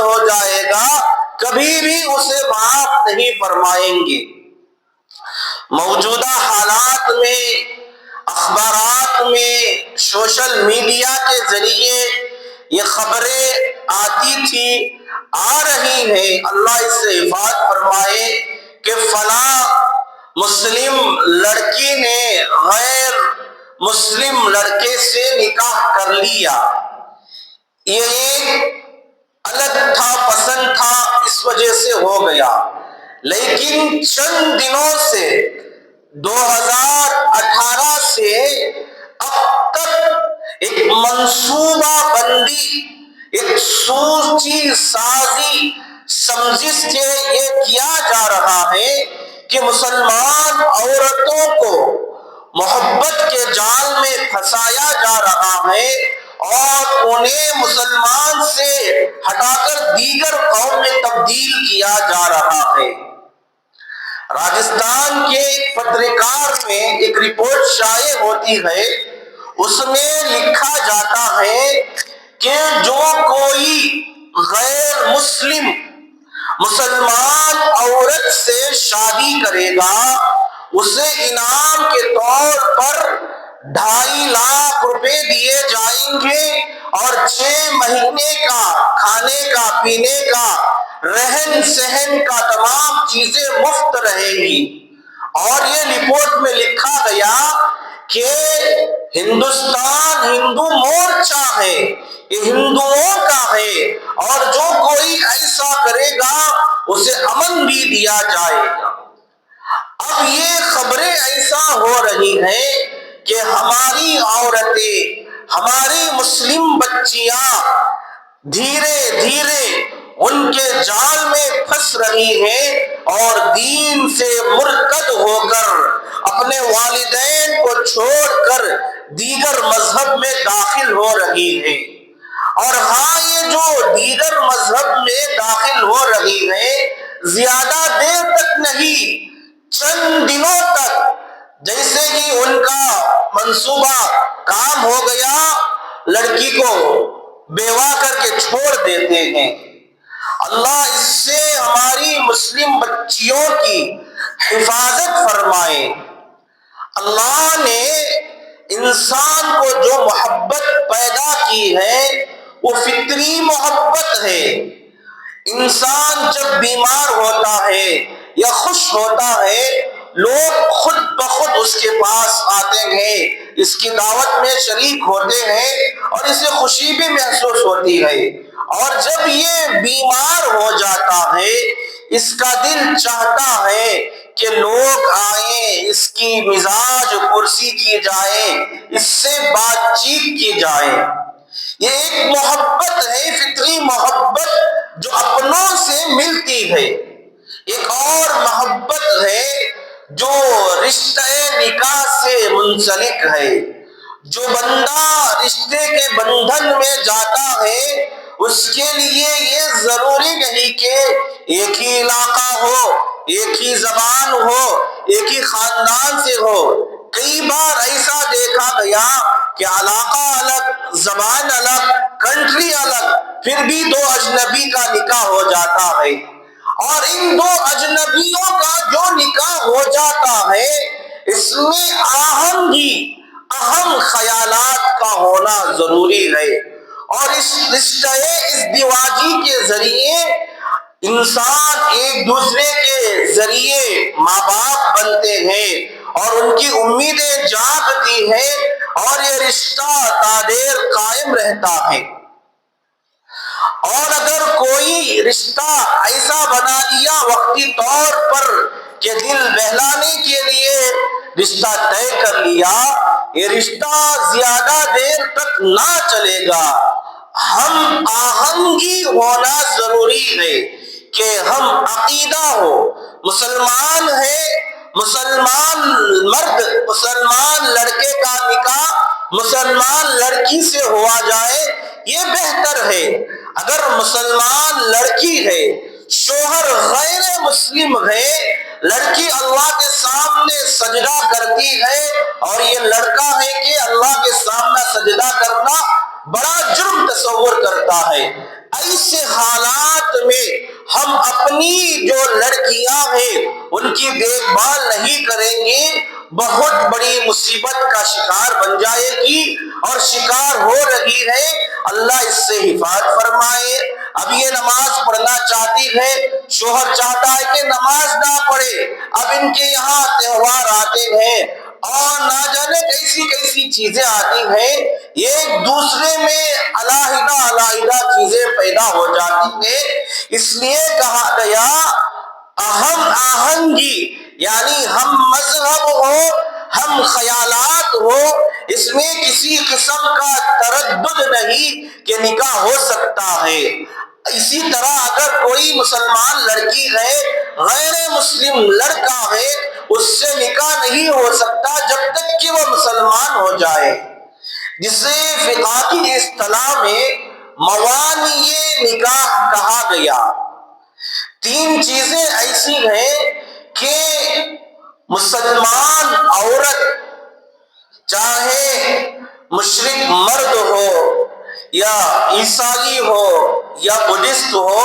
ہو جائے گا کبھی بھی اسے معاف نہیں فرمائیں گے۔ موجودہ حالات میں، اخبارات میں، سوشل میڈیا کے ذریعے یہ خبریں آتی تھی، آ رہی ہیں، اللہ اس سے حفاظت فرمائے کہ فلاں مسلم لڑکی نے غیر مسلم لڑکے سے نکاح کر لیا۔ یہ ایک الگ تھا، پسند تھا، اس وجہ سے ہو گیا، لیکن چند دنوں سے 2018 سے اب تک ایک منصوبہ بندی، ایک سوچی سازی سمجھ کے یہ کیا جا رہا ہے کہ مسلمان عورتوں کو محبت کے جال میں پھنسایا جا رہا ہے اور انہیں مسلمان سے ہٹا کر دیگر قوم میں تبدیل کیا جا رہا ہے۔ راجستھان کے ایک پترکار میں ایک رپورٹ شائع ہوتی ہے، اس میں لکھا جاتا ہے کہ جو کوئی غیر مسلم مسلمان عورت سے شادی کرے گا اسے انعام کے طور پر 2.5 لاکھ روپے دیے جائیں گے اور 6 مہینے کا کھانے کا، پینے کا، رہن سہن کا تمام چیزیں مفت رہیں گی۔ اور یہ رپورٹ میں لکھا گیا کہ ہندوستان ہندو مورچہ ہے، یہ ہندوؤں کا ہے، اور جو کوئی ایسا کرے گا اسے امن بھی دیا جائے گا۔ اب یہ خبریں ایسا ہو رہی ہیں کہ ہماری عورتیں، ہماری مسلم بچیاں دھیرے دھیرے ان کے جال میں پھنس رہی ہیں اور دین سے مرتد ہو کر اپنے والدین کو چھوڑ کر دیگر مذہب میں داخل ہو رہی ہیں۔ اور ہاں، یہ جو دیگر مذہب میں داخل ہو رہی ہیں زیادہ دیر تک نہیں، چند دنوں تک، جیسے کہ ان کا منصوبہ کام ہو گیا لڑکی کو بیوہ کر کے چھوڑ دیتے ہیں۔ اللہ اس سے ہماری مسلم بچیوں کی حفاظت فرمائے۔ اللہ نے انسان کو جو محبت پیدا کی ہے وہ فطری محبت ہے۔ انسان جب بیمار ہوتا ہے یا خوش ہوتا ہے لوگ خود بخود اس کے پاس آتے ہیں، اس کی دعوت میں شریک ہوتے ہیں اور اسے خوشی بھی محسوس ہوتی ہے، اور جب یہ بیمار ہو جاتا ہے اس کا دل چاہتا ہے کہ لوگ آئیں، اس کی مزاج پرسی کی جائے، اس سے بات چیت کی جائے۔ یہ ایک محبت ہے، فطری محبت جو اپنوں سے ملتی ہے۔ ایک اور محبت ہے جو رشتہ نکاح سے منسلک ہے۔ جو بندہ رشتے کے بندھن میں جاتا ہے اس کے لیے یہ ضروری نہیں کہ ایک ہی علاقہ ہو، ایک ہی زبان ہو، ایک ہی خاندان سے ہو۔ کئی بار ایسا دیکھا گیا کہ علاقہ الگ، زبان الگ، کنٹری الگ، پھر بھی 2 اجنبی کا نکاح ہو جاتا ہے، اور ان 2 اجنبیوں کا جو نکاح ہو جاتا ہے اس میں اہم خیالات کا ہونا ضروری ہے، اور اس رشتہ ازدواجی کے ذریعے انسان ایک دوسرے کے ذریعے ماں باپ بنتے ہیں اور ان کی امیدیں جاگتی ہیں اور یہ رشتہ تا دیر قائم رہتا ہے۔ اور اگر کوئی رشتہ ایسا بنا دیا وقتی طور پر کہ دل بہلانے کے لیے رشتہ طے کر لیا، یہ رشتہ زیادہ دیر تک نہ چلے گا۔ ہم آہنگی ہونا ضروری ہے کہ ہم عقیدہ ہو، مسلمان ہے، مسلمان مرد مسلمان لڑکے کا نکاح مسلمان لڑکی سے ہوا جائے، یہ بہتر ہے۔ اگر مسلمان لڑکی ہے، شوہر غیر مسلم ہے، لڑکی اللہ کے سامنے سجدہ کرتی ہے اور یہ لڑکا ہے کہ اللہ کے سامنے سجدہ کرنا بڑا جرم تصور کرتا ہے، ایسے حالات اپنی جو لڑکیاں ہیں ان کی دیکھ بھال نہیں کریں گے بہت بڑی مصیبت کا شکار بن جائے گی، اور شکار ہو رہی ہے، اللہ اس سے حفاظت فرمائے۔ اب یہ نماز پڑھنا چاہتی ہے، شوہر چاہتا ہے کہ نماز نہ پڑھے، اب ان کے یہاں تہوار آتے ہیں اور نہ جانے کیسی کیسی چیزیں آتی ہیں، ایک دوسرے میں علیحدہ علیحدہ چیزیں پیدا ہو جاتی ہیں۔ اس لیے کہا گیا ہم آہنگی، یعنی ہم مذہب ہو، ہم خیالات ہو، اس میں کسی قسم کا تردد نہیں کہ نکاح ہو سکتا ہے۔ اسی طرح اگر کوئی مسلمان لڑکی ہے، غیر مسلم لڑکا ہے، اس سے نکاح نہیں ہو سکتا جب تک کہ وہ مسلمان ہو جائے، جسے فقہ کی اصطلاح میں موانع نکاح کہا گیا۔ تین چیزیں ایسی ہیں کہ مسلمان عورت چاہے مشرک مرد ہو یا عیسائی ہو یا بدھسٹ ہو،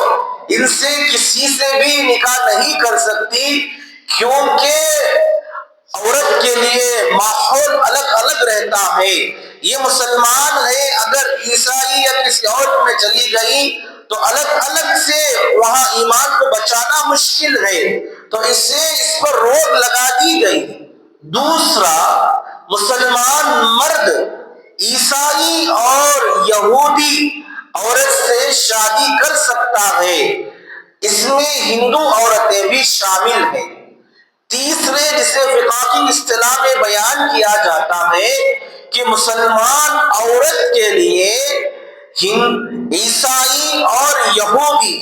ان سے کسی سے بھی نکاح نہیں کر سکتی، کیونکہ عورت کے لیے ماحول الگ الگ رہتا ہے۔ یہ مسلمان ہے، اگر عیسائی یا کسی اور میں چلی گئی تو الگ الگ سے وہاں ایمان کو بچانا مشکل ہے، تو اس پر روک لگا دی گئی۔ دوسرا، مسلمان مرد عیسائی اور یہودی عورت سے شادی کر سکتا ہے، اس میں ہندو عورتیں بھی شامل ہیں۔ تیسرے، جسے فقہ کی اصطلاح میں بیان کیا جاتا ہے کہ مسلمان عورت کے لیے عیسائی اور یہودی،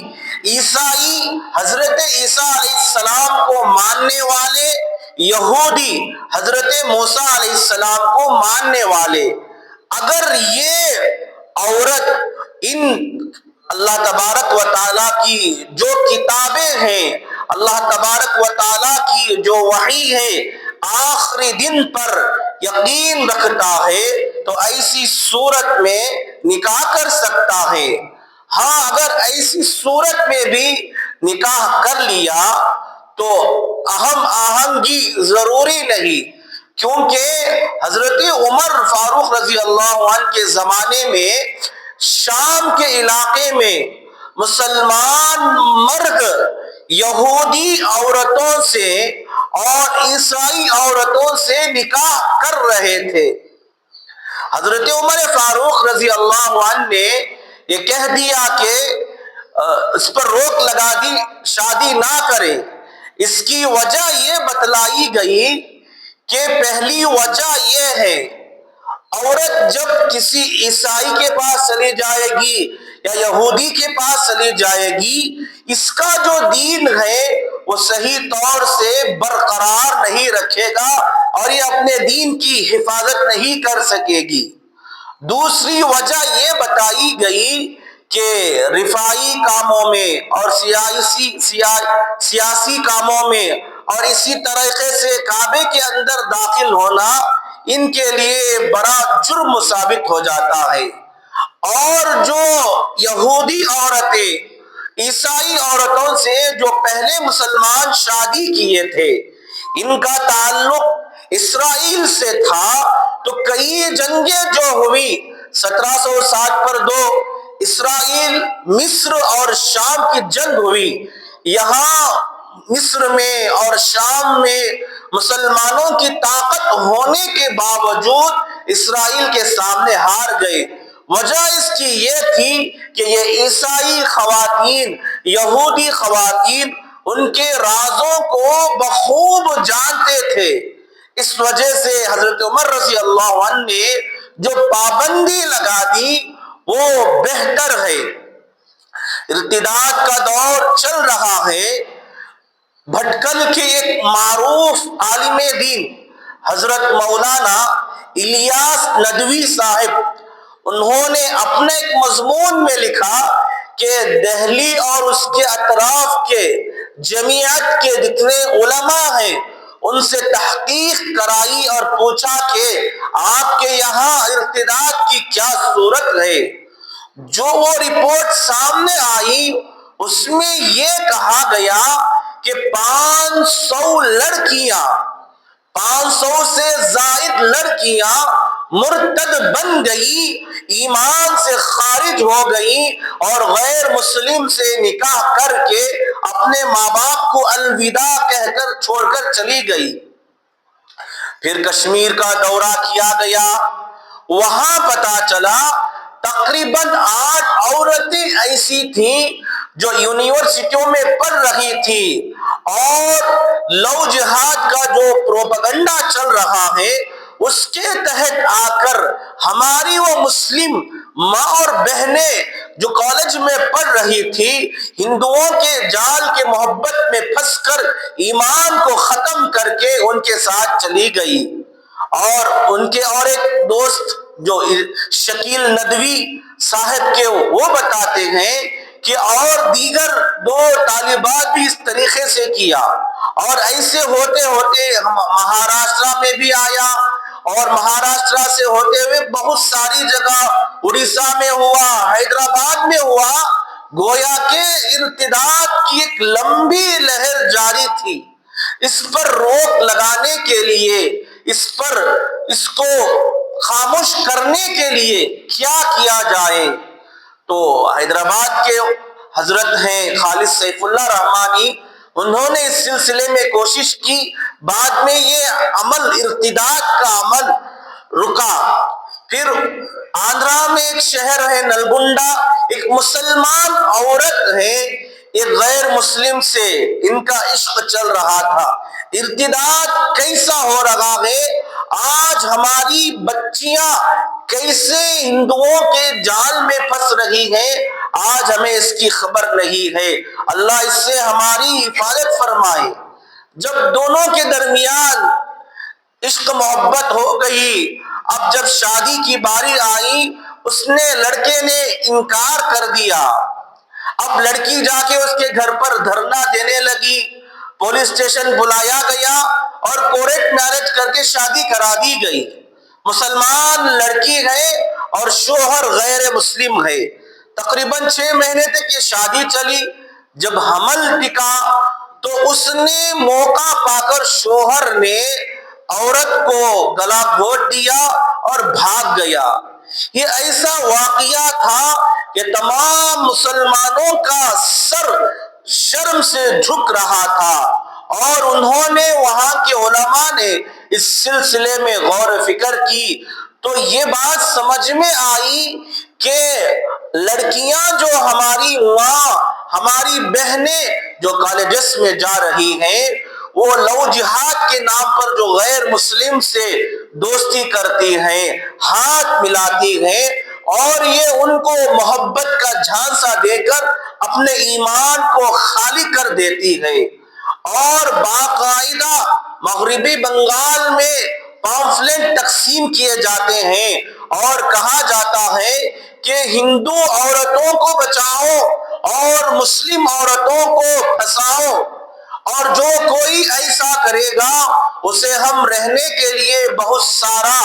عیسائی حضرت عیسیٰ علیہ السلام کو ماننے والے، یہودی حضرت موسیٰ علیہ السلام کو ماننے والے، اگر یہ عورت ان اللہ تبارک و تعالیٰ کی جو کتابیں ہیں، اللہ تبارک و تعالیٰ کی جو وحی ہے، آخری دن پر یقین رکھتا ہے تو ایسی صورت میں نکاح کر سکتا ہے۔ ہاں، اگر ایسی صورت میں بھی نکاح کر لیا تو ہم آہنگی ضروری نہیں، کیونکہ حضرت عمر فاروق رضی اللہ عنہ کے زمانے میں شام کے علاقے میں مسلمان مرد یہودی عورتوں سے اور عیسائی عورتوں سے نکاح کر رہے تھے۔ حضرت عمر فاروق رضی اللہ عنہ نے یہ کہہ دیا کہ اس پر روک لگا دی، شادی نہ کرے۔ اس کی وجہ یہ بتلائی گئی کہ پہلی وجہ یہ ہے، عورت جب کسی عیسائی کے پاس چلی جائے گی یا یہودی کے پاس چلی جائے گی، اس کا جو دین ہے وہ صحیح طور سے برقرار نہیں رکھے گا اور یہ اپنے دین کی حفاظت نہیں کر سکے گی۔ دوسری وجہ یہ بتائی گئی کہ رفاعی کاموں میں اور سیاسی کاموں میں اور اسی طریقے سے کعبے کے اندر داخل ہونا ان کے لیے بڑا جرم ثابت ہو جاتا ہے۔ اور جو یہودی عورتیں عیسائی عورتوں سے جو پہلے مسلمان شادی کیے تھے، ان کا تعلق اسرائیل سے تھا، تو کئی جنگیں جو ہوئی 1760 پر 2 اسرائیل مصر اور شام کی جنگ ہوئی، یہاں مصر میں اور شام میں مسلمانوں کی طاقت ہونے کے باوجود اسرائیل کے سامنے ہار گئے۔ وجہ اس کی یہ تھی کہ یہ عیسائی خواتین، یہودی خواتین ان کے رازوں کو بخوب جانتے تھے۔ اس وجہ سے حضرت عمر رضی اللہ عنہ نے جو پابندی لگا دی وہ بہتر ہے۔ ارتداد کا دور چل رہا ہے، بھٹکل کے ایک معروف عالم دین حضرت مولانا الیاس ندوی صاحب، انہوں نے اپنے ایک مضمون میں لکھا کہ دہلی اور اس کے اطراف کے جمعیت کے جتنے علماء ہیں ان سے تحقیق کرائی اور پوچھا کہ آپ کے یہاں ارتداد کی کیا صورت ہے۔ جو وہ رپورٹ سامنے آئی اس میں یہ کہا گیا کہ 500 لڑکیاں، 500 سے زائد لڑکیاں مرتد بن گئی، ایمان سے خارج ہو گئی اور غیر مسلم سے نکاح کر کے اپنے ماں باپ کو الوداع کہہ کر چھوڑ کر چلی گئی۔ پھر کشمیر کا دورہ کیا گیا، وہاں پتہ چلا تقریباً 8 عورتیں ایسی تھیں جو یونیورسٹیوں میں پڑھ رہی تھی، اور لو جہاد کا جو پروپیگنڈا چل رہا ہے اس کے تحت آ کر ہماری وہ مسلم ماں اور بہنیں جو کالج میں پڑھ رہی تھی، ہندوؤں کے جال کے محبت میں پھنس کر ایمان کو ختم کر کے ان کے ساتھ چلی گئی۔ اور ان کے اور ایک دوست جو شکیل ندوی صاحب کے، وہ بتاتے ہیں کہ اور دیگر 2 طالبات بھی اس طریقے سے کیا، اور ایسے ہوتے ہوتے مہاراشٹر میں بھی آیا، اور مہاراشٹر سے ہوتے ہوئے بہت ساری جگہ، اڑیسہ میں ہوا، حیدرآباد میں ہوا، گویا کہ ارتداد کی ایک لمبی لہر جاری تھی۔ اس پر روک لگانے کے لیے، اس کو خاموش کرنے کے لیے کیا کیا جائے؟ تو حیدرآباد کے حضرت ہیں خالد سیف اللہ رحمانی، انہوں نے اس سلسلے میں کوشش کی، بعد میں یہ عمل، ارتداد کا عمل رکا۔ پھر آندھرا میں ایک شہر ہے نلگنڈا، ایک مسلمان عورت ہے، ایک غیر مسلم سے ان کا عشق چل رہا تھا۔ ارتداد کیسا ہو رہا ہے، آج ہماری بچیاں کیسے ہندوؤں کے جال میں پھنس رہی ہیں، آج ہمیں اس کی خبر نہیں ہے۔ اللہ اس سے ہماری حفاظت فرمائے۔ جب دونوں کے درمیان عشق محبت ہو گئی، اب جب شادی کی باری آئی، لڑکے نے انکار کر دیا۔ اب لڑکی جا کے اس کے گھر پر دھرنا دینے لگی، پولیس اسٹیشن بلایا گیا اور کورٹ میرج کر کے شادی کرا دی گئی۔ مسلمان لڑکی ہے اور شوہر غیر مسلم ہے۔ تقریباً 6 مہینے تک یہ شادی چلی۔ جب حمل ٹکا تو اس نے موقع پا کر شوہر نے عورت کو گلا گھونٹ دیا اور بھاگ گیا۔ یہ ایسا واقعہ تھا کہ تمام مسلمانوں کا سر شرم سے جھک رہا تھا، اور انہوں نے، وہاں کے علماء نے اس سلسلے میں غور و فکر کی تو یہ بات سمجھ میں آئی کہ لڑکیاں جو ہماری ماں، ہماری بہنیں جو کالجز میں جا رہی ہیں، وہ لو جہاد کے نام پر جو غیر مسلم سے دوستی کرتی ہیں، ہاتھ ملاتی ہیں، اور یہ ان کو محبت کا جھانسا دے کر اپنے ایمان کو خالی کر دیتی ہے۔ اور باقاعدہ مغربی بنگال میں پامفلٹ تقسیم کیے جاتے ہیں اور کہا جاتا ہے کہ ہندو عورتوں کو بچاؤ اور مسلم عورتوں کو پھنساؤ، اور جو کوئی ایسا کرے گا اسے ہم رہنے کے لیے بہت سارا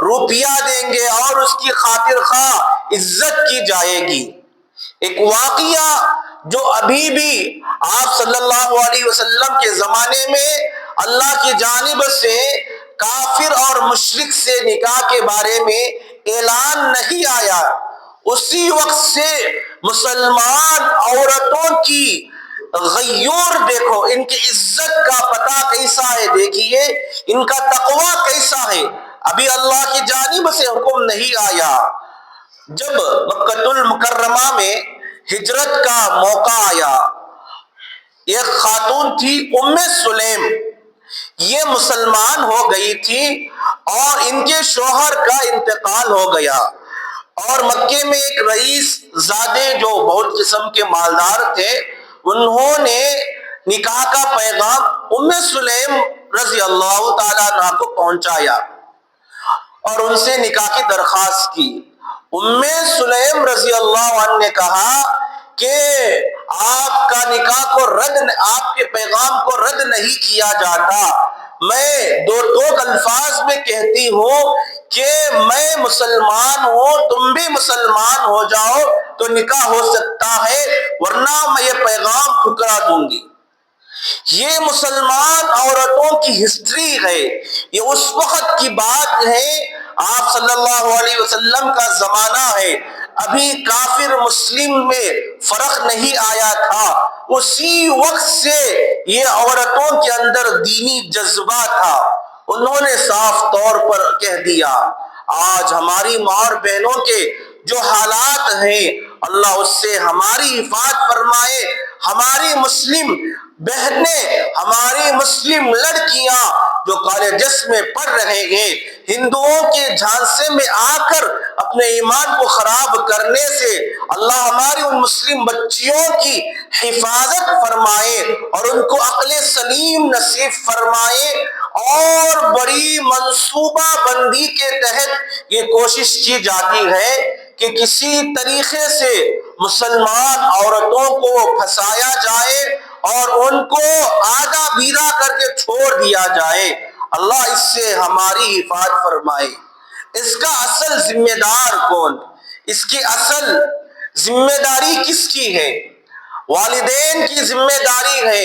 روپیہ دیں گے اور اس کی خاطر خواہ عزت کی جائے گی۔ ایک واقعہ جو ابھی بھی آپ صلی اللہ علیہ وسلم کے زمانے میں اللہ کی جانب سے کافر اور مشرک سے نکاح کے بارے میں اعلان نہیں آیا، اسی وقت سے مسلمان عورتوں کی غیور، دیکھو ان کی عزت کا پتہ کیسا ہے، دیکھیے ان کا تقوی کیسا ہے۔ ابھی اللہ کی جانب سے حکم نہیں آیا۔ جب مکہ المکرمہ میں ہجرت کا موقع آیا، ایک خاتون تھی ام سلیم، یہ مسلمان ہو گئی تھی اور ان کے شوہر کا انتقال ہو گیا، اور مکے میں ایک رئیس زادے جو بہت قسم کے مالدار تھے، انہوں نے نکاح کا پیغام ام سلیم رضی اللہ تعالیٰ عنہ کو پہنچایا اور ان سے نکاح کی درخواست کی۔ ام سلیم رضی اللہ عنہ نے کہا کہ آپ کا نکاح کو آپ کے پیغام کو رد نہیں کیا جاتا، میں دو الفاظ میں کہتی ہوں کہ میں مسلمان ہوں، تم بھی مسلمان ہو جاؤ تو نکاح ہو سکتا ہے، ورنہ ورنہ میں یہ پیغام ٹھکرا دوں گی۔ یہ مسلمان عورتوں کی ہسٹری ہے، یہ اس وقت کی بات ہے، آپ صلی اللہ علیہ وسلم کا زمانہ ہے، ابھی کافر مسلم میں فرق نہیں آیا تھا، اسی وقت سے یہ عورتوں کے اندر دینی جذبہ تھا۔ انہوں نے صاف طور پر کہہ دیا۔ آج ہماری ماں اور بہنوں کے جو حالات ہیں، اللہ اس سے ہماری حفاظت فرمائے۔ ہماری مسلم بہنیں، ہماری مسلم لڑکیاں جو کالجز میں پڑھ رہے ہیں، ہندوؤں کے جھانسے میں آ کر اپنے ایمان کو خراب کرنے سے اللہ ہماری ان مسلم بچیوں کی حفاظت فرمائے اور ان کو عقل سلیم نصیب فرمائے، اور بڑی منصوبہ بندی کے تحت یہ کوشش کی جاتی ہے کہ کسی طریقے سے مسلمان عورتوں کو پھنسایا جائے اور ان کو آدھا بیرا کر کے چھوڑ دیا جائے۔ اللہ اس سے ہماری حفاظت فرمائے۔ اس کا اصل ذمہ دار کون؟ اس کی اصل ذمہ داری کس کی ہے؟ والدین کی ذمہ داری ہے۔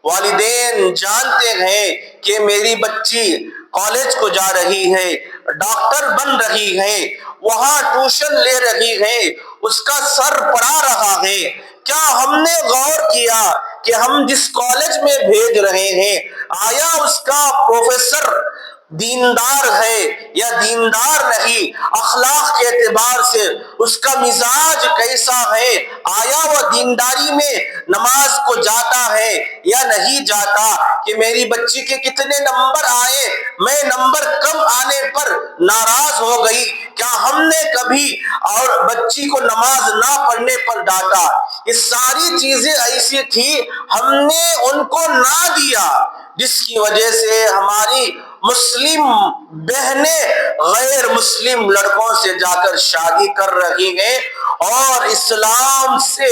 والدین جانتے ہیں کہ میری بچی کالج کو جا رہی ہے، ڈاکٹر بن رہی ہے، وہاں ٹیوشن لے رہی ہے، اس کا سر پڑا رہا ہے۔ کیا ہم نے غور کیا کہ ہم جس کالج میں بھیج رہے ہیں، آیا اس کا پروفیسر دیندار ہے یا دیندار نہیں؟ اخلاق کے اعتبار سے اس کا مزاج کیسا ہے؟ آیا وہ دینداری میں نماز کو جاتا ہے یا نہیں جاتا؟ کہ میری بچی کے کتنے نمبر آئے، میں نمبر کم آنے پر ناراض ہو گئی، کیا ہم نے کبھی اور بچی کو نماز نہ پڑھنے پر ڈانٹا؟ یہ ساری چیزیں ایسی تھی، ہم نے ان کو نہ دیا، جس کی وجہ سے ہماری مسلم بہنیں غیر مسلم لڑکوں سے جا کر شادی کر رہی ہیں اور اسلام سے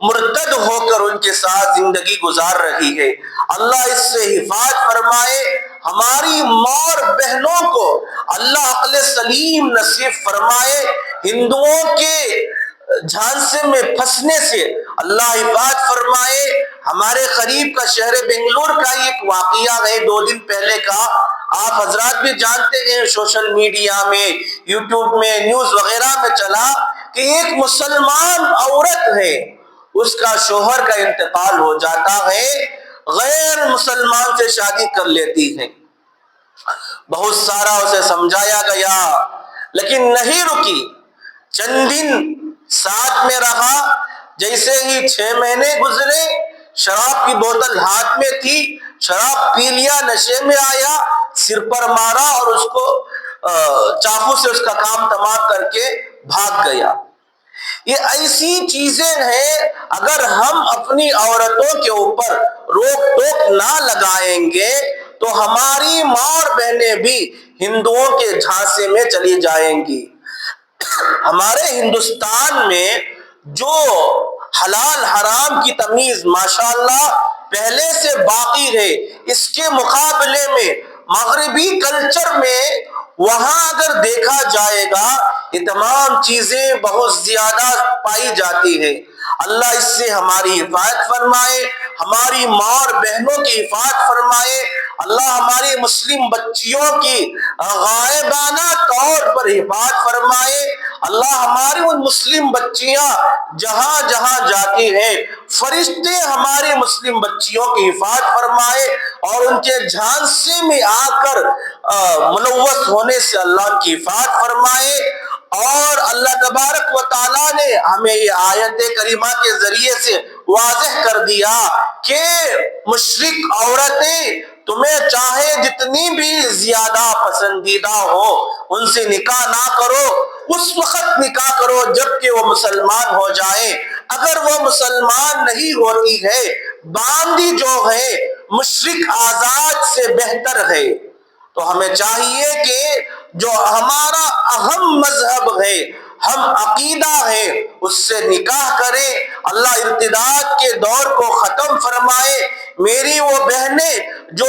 مرتد ہو کر ان کے ساتھ زندگی گزار رہی ہے۔ اللہ اس سے حفاظت فرمائے۔ ہماری ماں اور بہنوں کو اللہ عقل سلیم نصیب فرمائے۔ ہندوؤں کے جھانسے میں پھنسنے سے اللہ حفاظت فرمائے۔ ہمارے قریب کا شہر بنگلور کا ایک واقعہ ہے 2 دن پہلے کا، آپ حضرات بھی جانتے ہیں، سوشل میڈیا میں، یوٹیوب میں، نیوز وغیرہ میں چلا کہ ایک مسلمان عورت ہے، اس کا شوہر کا انتقال ہو جاتا ہے، غیر مسلمان سے شادی کر لیتی ہے۔ بہت سارا اسے سمجھایا گیا لیکن نہیں رکی، چند دن ساتھ میں رہا، جیسے ہی 6 مہینے گزرے، شراب کی بوتل ہاتھ میں تھی، شراب پی لیا، نشے میں آیا، سر پر مارا اور اس کو چاقو سے اس کا کام تمام کر کے بھاگ گیا۔ یہ ایسی چیزیں ہیں، اگر ہم اپنی عورتوں کے اوپر روک ٹوک نہ لگائیں گے تو ہماری ماں اور بہنیں بھی ہندوؤں کے جھانسے میں چلی جائیں گی۔ ہمارے ہندوستان میں جو حلال حرام کی تمیز ماشاءاللہ پہلے سے باقی ہے، اس کے مقابلے میں مغربی کلچر میں وہاں اگر دیکھا جائے گا یہ تمام چیزیں بہت زیادہ پائی جاتی ہیں۔ اللہ اس سے ہماری حفاظت فرمائے، ہماری ماں اور بہنوں کی حفاظت فرمائے۔ اللہ ہماری مسلم بچیوں کی غائبانہ طور پر حفاظت فرمائے۔ اللہ ہماری ان مسلم بچیاں جہاں جہاں جاتی ہیں، فرشتے ہماری مسلم بچیوں کی حفاظت فرمائے اور ان کے جھانسے میں آ کر ملوث ہونے سے اللہ کی حفاظت فرمائے۔ اور اللہ تبارک و تعالیٰ نے ہمیں یہ آیت کریمہ کے ذریعے سے واضح کر دیا کہ مشرک عورتیں تمہیں چاہے جتنی بھی زیادہ پسندیدہ ہو ان سے نکاح نہ کرو، اس وقت نکاح کرو جب کہ وہ مسلمان ہو جائیں۔ اگر وہ مسلمان نہیں ہوتی ہے، باندی جو ہے مشرک آزاد سے بہتر ہے، تو ہمیں چاہیے کہ جو ہمارا اہم مذہب ہے، ہم عقیدہ ہے، اس سے نکاح کریں۔ اللہ ارتداد کے دور کو ختم فرمائے۔ میری وہ بہنیں جو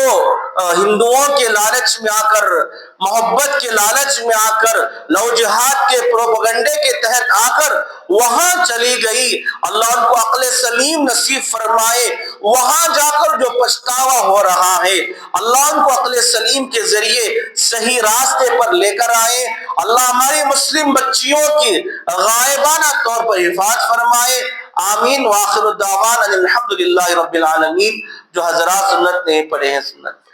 ہندوؤں کے لالچ میں آ کر محبت کے لالچ میں آ کر، لو جہاد کے پروپیگنڈے کے تحت آ کر وہاں چلی گئی، اللہ ان کو عقل سلیم نصیب فرمائے، وہاں جا کر جو پچھتاوا ہو رہا ہے اللہ ان کو عقل سلیم کے ذریعے صحیح راستے پر لے کر آئے۔ اللہ ہماری مسلم بچیوں کی غائبانہ طور پر حفاظت فرمائے، آمین۔ وآخر الدعوانا الحمدللہ رب العالمین۔ جو حضرات سنت نہیں پڑھے ہیں سنت